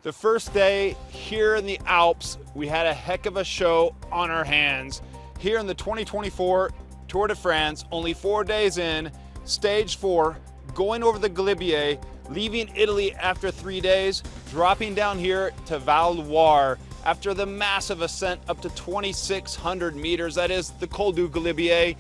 The first day here in the Alps, we had a heck of a show on our hands. Here in the 2024 Tour de France, only 4 days in, stage 4, going over the Galibier, leaving Italy after 3 days, dropping down here to Val Loire after the massive ascent up to 2,600 meters. That is the Col du Galibier.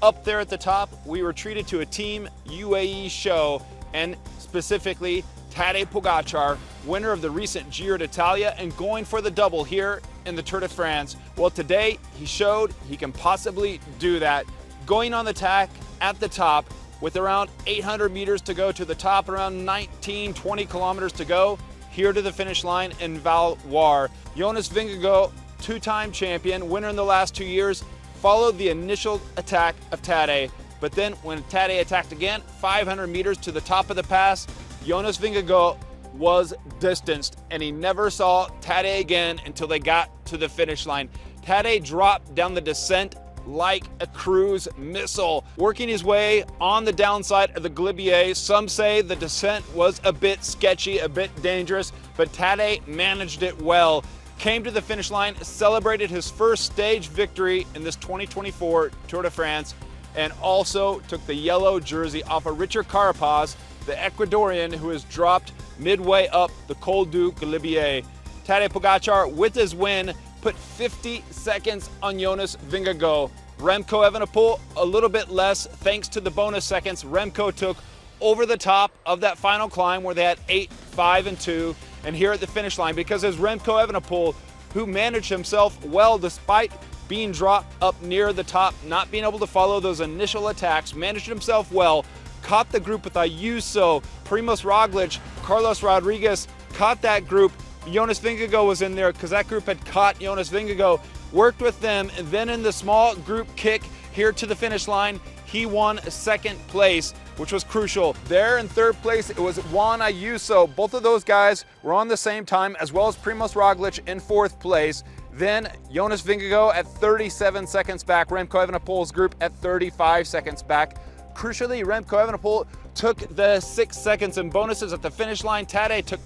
Up there at the top, we were treated to a Team UAE show, and specifically Tadej Pogacar, winner of the recent Giro d'Italia and going for the double here in the Tour de France. Well, today he showed he can possibly do that. Going on the tack at the top with around 800 meters to go to the top, around 20 kilometers to go, here to the finish line in Val Loire. Jonas Vingegaard, two-time champion, winner in the last 2 years, followed the initial attack of Tadej. But then when Tadej attacked again, 500 meters to the top of the pass, Jonas Vingegaard was distanced, and he never saw Tadej again until they got to the finish line. Tadej dropped down the descent like a cruise missile, working his way on the downside of the Galibier. Some say the descent was a bit sketchy, a bit dangerous, but Tadej managed it well. Came to the finish line, celebrated his first stage victory in this 2024 Tour de France, and also took the yellow jersey off of Richard Carapaz, the Ecuadorian who has dropped midway up the Col du Galibier. Tadej Pogacar, with his win, put 50 seconds on Jonas Vingegaard. Remco Evenepoel, a little bit less, thanks to the bonus seconds Remco took over the top of that final climb where they had 8, 5, and 2. And here at the finish line, because as Remco Evenepoel, who managed himself well despite being dropped up near the top, not being able to follow those initial attacks, managed himself well, caught the group with Ayuso, Primoz Roglic, Carlos Rodriguez, caught that group. Jonas Vingegaard was in there because that group had caught Jonas Vingegaard, worked with them, and then in the small group kick here to the finish line, he won second place, which was crucial. There in third place, it was Juan Ayuso. Both of those guys were on the same time, as well as Primoz Roglic in fourth place. Then Jonas Vingegaard at 37 seconds back, Remco Evenepoel's group at 35 seconds back. Crucially, Remco Evenepoel took the 6 seconds in bonuses at the finish line. Tadej took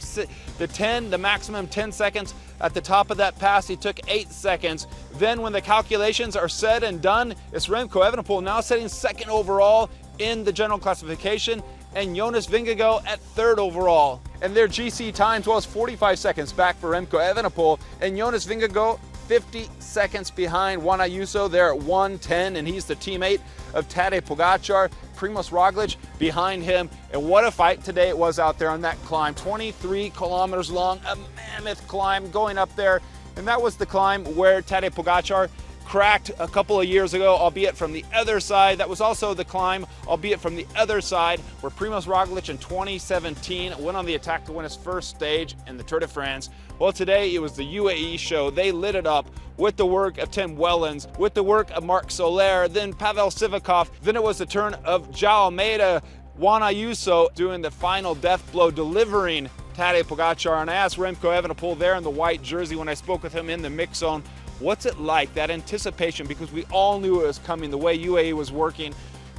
the maximum 10 seconds at the top of that pass. He took 8 seconds. Then when the calculations are said and done, it's Remco Evenepoel now sitting second overall in the general classification, and Jonas Vingegaard at third overall. And their GC times was 45 seconds back for Remco Evenepoel, and Jonas Vingegaard 50 seconds behind Juan Ayuso there at 1:10, and he's the teammate of Tadej Pogacar. Primoz Roglic behind him, and what a fight today it was out there on that climb. 23 kilometers long, a mammoth climb going up there, and that was the climb where Tadej Pogacar cracked a couple of years ago, albeit from the other side. That was also the climb, albeit from the other side, where Primoz Roglic in 2017 went on the attack to win his first stage in the Tour de France. Well, today it was the UAE show. They lit it up with the work of Tim Wellens, with the work of Marc Soler, then Pavel Sivakov. Then it was the turn of João Almeida, Juan Ayuso doing the final death blow, delivering Tadej Pogacar. And I asked Remco Evenepoel there in the white jersey when I spoke with him in the mix zone, what's it like, that anticipation, because we all knew it was coming, the way UAE was working,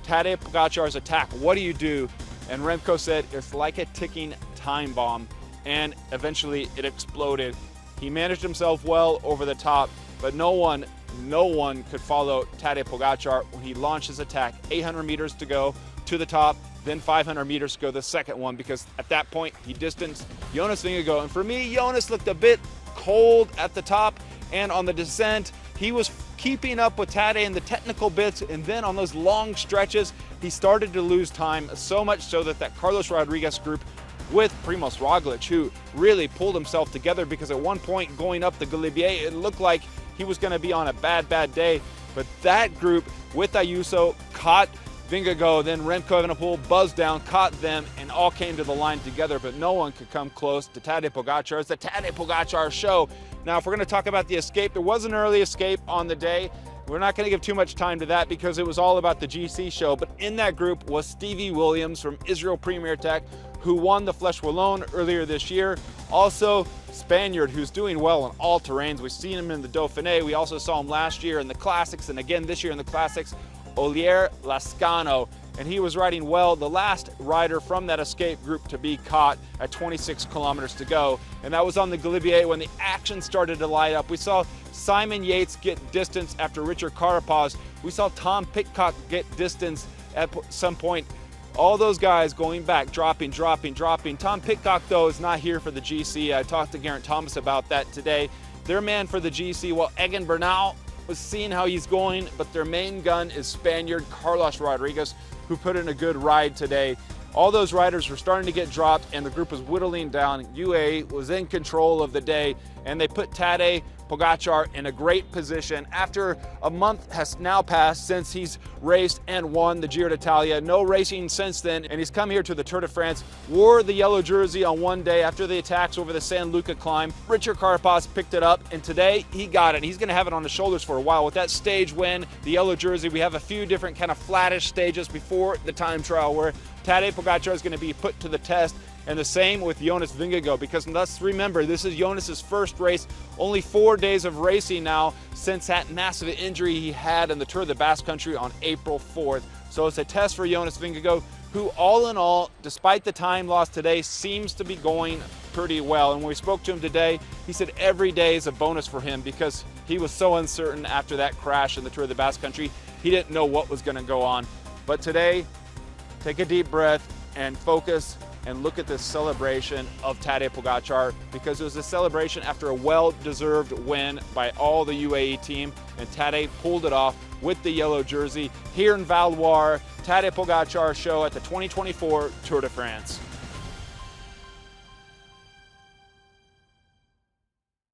Tadej Pogacar's attack, what do you do? And Remco said, it's like a ticking time bomb, and eventually it exploded. He managed himself well over the top, but no one could follow Tadej Pogacar when he launched his attack. 800 meters to go to the top, then 500 meters to go the second one, because at that point he distanced Jonas Vingegaard. And for me, Jonas looked a bit cold at the top, and on the descent, he was keeping up with Tadej in the technical bits, and then on those long stretches, he started to lose time, so much so that Carlos Rodriguez group with Primoz Roglic, who really pulled himself together, because at one point going up the Galibier, it looked like he was going to be on a bad day. But that group with Ayuso caught Vingegaard, then Remco Evenepoel buzzed down, caught them, and all came to the line together, but no one could come close to Tadej Pogacar. It's the Tadej Pogacar show. Now, if we're going to talk about the escape, there was an early escape on the day. We're not going to give too much time to that because it was all about the GC show, but in that group was Stevie Williams from Israel Premier Tech, who won the Flèche Wallonne earlier this year. Also, Spaniard, who's doing well on all terrains. We've seen him in the Dauphiné. We also saw him last year in the Classics, and again this year in the Classics. Olivier Lascano. and he was riding well, the last rider from that escape group to be caught at 26 kilometers to go. And that was on the Galibier when the action started to light up. We saw Simon Yates get distance after Richard Carapaz. We saw Tom Pidcock get distance at some point. All those guys going back, dropping. Tom Pidcock, though, is not here for the GC. I talked to Geraint Thomas about that today. Their man for the GC, well, Egan Bernal was seeing how he's going, but their main gun is Spaniard Carlos Rodriguez, who put in a good ride today. All those riders were starting to get dropped, and the group was whittling down. UAE was in control of the day, and they put Tadej Pogacar in a great position. After a month has now passed since he's raced and won the Giro d'Italia, no racing since then, and he's come here to the Tour de France, wore the yellow jersey on one day after the attacks over the San Luca climb. Richard Carapaz picked it up, and today he got it. He's going to have it on his shoulders for a while. With that stage win, the yellow jersey, we have a few different kind of flattish stages before the time trial where Tadej Pogacar is going to be put to the test. And the same with Jonas Vingegaard, because let's remember, this is Jonas's first race, only 4 days of racing now since that massive injury he had in the Tour of the Basque Country on April 4th. So it's a test for Jonas Vingegaard, who all in all, despite the time lost today, seems to be going pretty well. And when we spoke to him today, he said every day is a bonus for him because he was so uncertain after that crash in the Tour of the Basque Country. He didn't know what was going to go on. But today, take a deep breath and focus and look at this celebration of Tadej Pogacar, because it was a celebration after a well-deserved win by all the UAE team, and Tadej pulled it off with the yellow jersey here in Val d'Loire. Tadej Pogacar show at the 2024 Tour de France.